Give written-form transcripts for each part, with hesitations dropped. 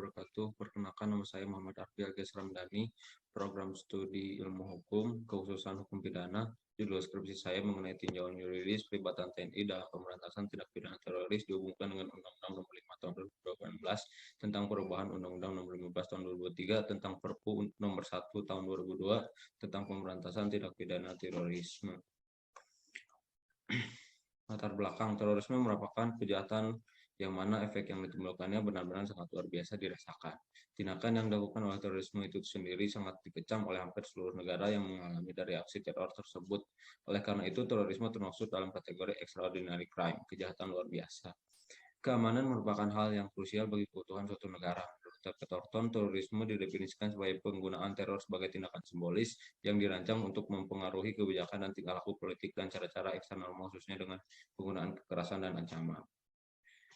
wabarakatuh. Perkenalkan, nama saya Muhammad Arfi Agas Ramdhani, program studi ilmu hukum, kekhususan hukum pidana. Judul skripsi saya mengenai tinjauan yuridis pelibatan TNI dalam pemberantasan tindak pidana teroris dihubungkan dengan Undang-Undang Nomor 5 Tahun 2018 tentang perubahan Undang-Undang Nomor 15 Tahun 2003 tentang Perpu Nomor 1 Tahun 2002 tentang pemberantasan tindak pidana terorisme. Latar belakang: terorisme merupakan kejahatan yang mana efek yang ditimbulkannya benar-benar sangat luar biasa dirasakan. Tindakan yang dilakukan oleh terorisme itu sendiri sangat dikecam oleh hampir seluruh negara yang mengalami dari aksi teror tersebut. Oleh karena itu, terorisme termasuk dalam kategori extraordinary crime, kejahatan luar biasa. Keamanan merupakan hal yang krusial bagi keutuhan suatu negara. Menurut David Thornton, terorisme didefinisikan sebagai penggunaan teror sebagai tindakan simbolis yang dirancang untuk mempengaruhi kebijakan dan tingkah laku politik dan cara-cara eksternal, khususnya dengan penggunaan kekerasan dan ancaman.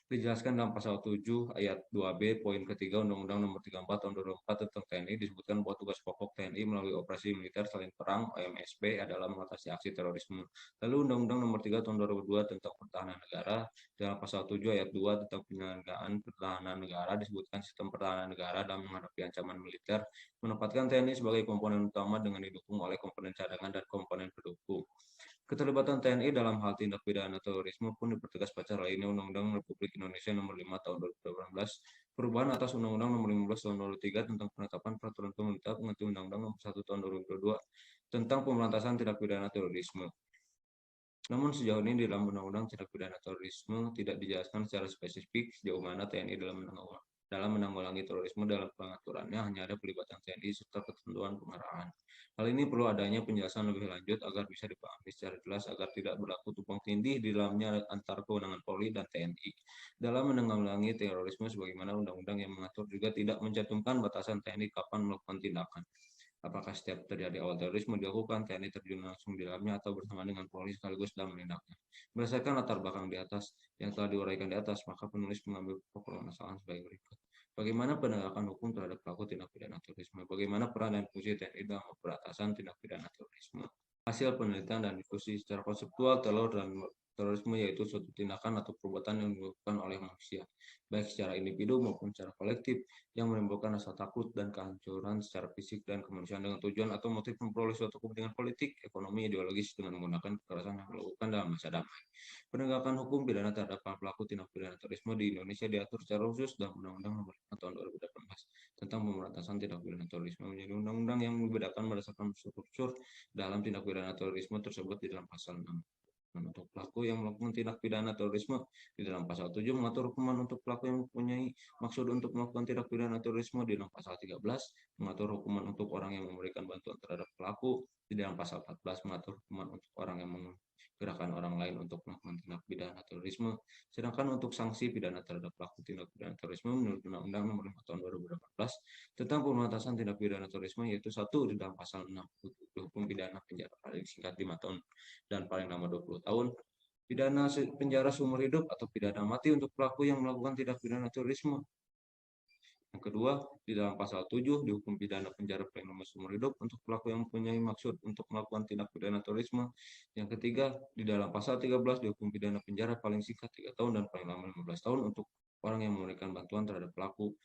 Dijelaskan dalam pasal 7 ayat 2B poin ketiga Undang-Undang Nomor 34 Tahun 2004 tentang TNI, disebutkan bahwa tugas pokok TNI melalui operasi militer selain perang (OMSP) adalah mengatasi aksi terorisme. Lalu Undang-Undang Nomor 3 Tahun 2002 tentang Pertahanan Negara, dalam pasal 7 ayat 2 tentang penyelenggaraan pertahanan negara, disebutkan sistem pertahanan negara dalam menghadapi ancaman militer menempatkan TNI sebagai komponen utama dengan didukung oleh komponen cadangan dan komponen pendukung. Keterlibatan TNI dalam hal tindak pidana terorisme pun dipertegas pada lainnya Undang-Undang Republik Indonesia Nomor 5 Tahun 2018, perubahan atas Undang-Undang Nomor 15 Tahun 2003 tentang penetapan peraturan pemerintah pengganti Undang-Undang Nomor 1 Tahun 2022 tentang pemberantasan tindak pidana terorisme. Namun sejauh ini di dalam Undang-Undang Tindak Pidana Terorisme tidak dijelaskan secara spesifik sejauh mana TNI dalam menanggulangi terorisme. Dalam pengaturannya hanya ada pelibatan TNI serta ketentuan pengarahan. Hal ini perlu adanya penjelasan lebih lanjut agar bisa dipahami secara jelas agar tidak berlaku tumpang tindih di dalamnya antara kewenangan Polri dan TNI. Dalam menanggulangi terorisme, sebagaimana undang-undang yang mengatur juga tidak mencantumkan batasan TNI kapan melakukan tindakan. Apakah setiap terjadi awal terorisme dilakukan, TNI terjun langsung di dalamnya atau bersama dengan Polri sekaligus dalam menindaknya. Berdasarkan latar belakang di atas yang telah diuraikan di atas, maka penulis mengambil pokok permasalahan sebagai berikut. Bagaimana penegakan hukum terhadap pelaku tindak pidana terorisme? Bagaimana peran dan fungsi TNI dalam pemberantasan tindak pidana terorisme? Hasil penelitian dan diskusi secara konseptual terorisme yaitu suatu tindakan atau perbuatan yang dilakukan oleh manusia, baik secara individu maupun secara kolektif, yang menimbulkan rasa takut dan kehancuran secara fisik dan kemanusiaan dengan tujuan atau motif memperoleh suatu kepentingan politik, ekonomi, ideologis dengan menggunakan kekerasan yang dilakukan dalam masa damai. Penegakan hukum pidana terhadap pelaku tindak pidana terorisme di Indonesia diatur secara khusus dalam Undang-Undang Nomor 5 Tahun 2018 tentang pemberantasan tindak pidana terorisme, menjadi undang-undang yang membedakan berdasarkan unsur dalam tindak pidana terorisme tersebut di dalam pasal 6. Untuk pelaku yang melakukan tindak pidana terorisme di dalam pasal 7 mengatur hukuman untuk pelaku yang mempunyai maksud untuk melakukan tindak pidana terorisme. Di dalam pasal 13 mengatur hukuman untuk orang yang memberikan bantuan terhadap pelaku. Di dalam pasal 14 mengatur hukuman untuk orang yang menggerakkan orang lain untuk melakukan tindak pidana terorisme. Sedangkan untuk sanksi pidana terhadap pelaku tindak pidana terorisme menurut Undang-Undang Nomor 5 Tahun 2018 tentang pemberantasan tindak pidana terorisme, yaitu 1 di dalam pasal 6 hukum pidana penjara paling singkat 5 tahun dan paling lama 20 tahun, pidana penjara seumur hidup atau pidana mati untuk pelaku yang melakukan tindak pidana terorisme. Yang kedua, di dalam pasal 7 dihukum pidana penjara paling lama seumur hidup untuk pelaku yang mempunyai maksud untuk melakukan tindak pidana terorisme. Yang ketiga, di dalam pasal 13 dihukum pidana penjara paling singkat 3 tahun dan paling lama 15 tahun untuk orang yang memberikan bantuan terhadap pelaku.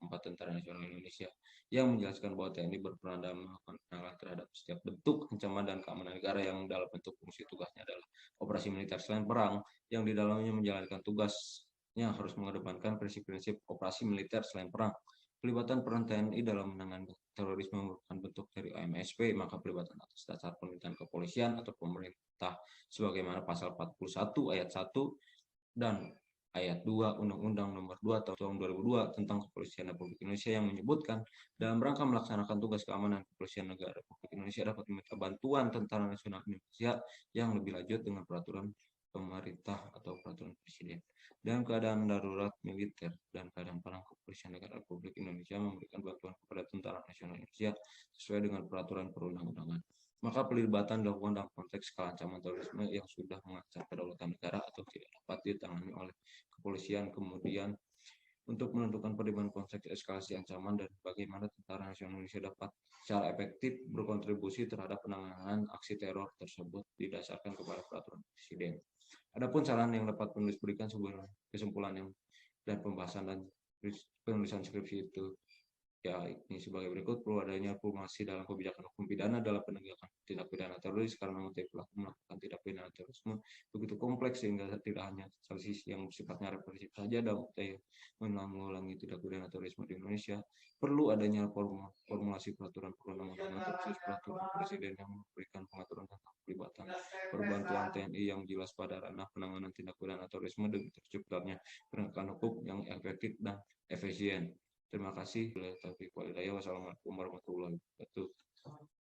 4 Tentara Nasional Indonesia yang menjelaskan bahwa TNI berperan dalam melakukan penanganan terhadap setiap bentuk ancaman dan keamanan negara yang dalam bentuk fungsi tugasnya adalah operasi militer selain perang, yang di dalamnya menjalankan tugasnya harus mengedepankan prinsip-prinsip operasi militer selain perang. Pelibatan peran TNI dalam menangani terorisme merupakan bentuk dari OMSP, maka pelibatan atas dasar penelitian kepolisian atau pemerintah sebagaimana pasal 41 ayat 1 dan ayat 2 Undang-Undang Nomor 2 Tahun 2002 tentang Kepolisian Republik Indonesia yang menyebutkan dalam rangka melaksanakan tugas keamanan Kepolisian Negara Republik Indonesia dapat meminta bantuan Tentara Nasional Indonesia yang lebih lanjut dengan peraturan pemerintah atau peraturan presiden. Dalam keadaan darurat militer dan keadaan perang, Kepolisian Negara Republik Indonesia memberikan bantuan kepada Tentara Nasional Indonesia sesuai dengan peraturan perundang-undangan. Maka pelibatan dilakukan dalam konteks ancaman terorisme yang sudah mengancam kedaulatan negara atau tidak dapat ditangani oleh kepolisian. Kemudian untuk menentukan perubahan konteks eskalasi ancaman dan bagaimana Tentara Nasional Indonesia dapat secara efektif berkontribusi terhadap penanganan aksi teror tersebut didasarkan kepada peraturan presiden. Adapun saran yang dapat penulis berikan sebuah kesimpulan yang dan pembahasan dan penulisan skripsi itu. Ya, ini sebagai berikut: perlu adanya formulasi dalam kebijakan hukum pidana dalam penegakan tindak pidana teroris karena motif pelaku melakukan tindak pidana terorisme begitu kompleks sehingga tidak hanya sanksi yang sifatnya represif saja dalam upaya menanggulangi tindak pidana terorisme di Indonesia. Perlu adanya formulasi peraturan perundang-undangan khusus peraturan presiden yang memberikan pengaturan tentang pelibatan perbantuan TNI yang jelas pada ranah penanganan tindak pidana terorisme demi terciptanya penegakan hukum yang efektif dan efisien. Terima kasih. Wassalamualaikum warahmatullahi wabarakatuh.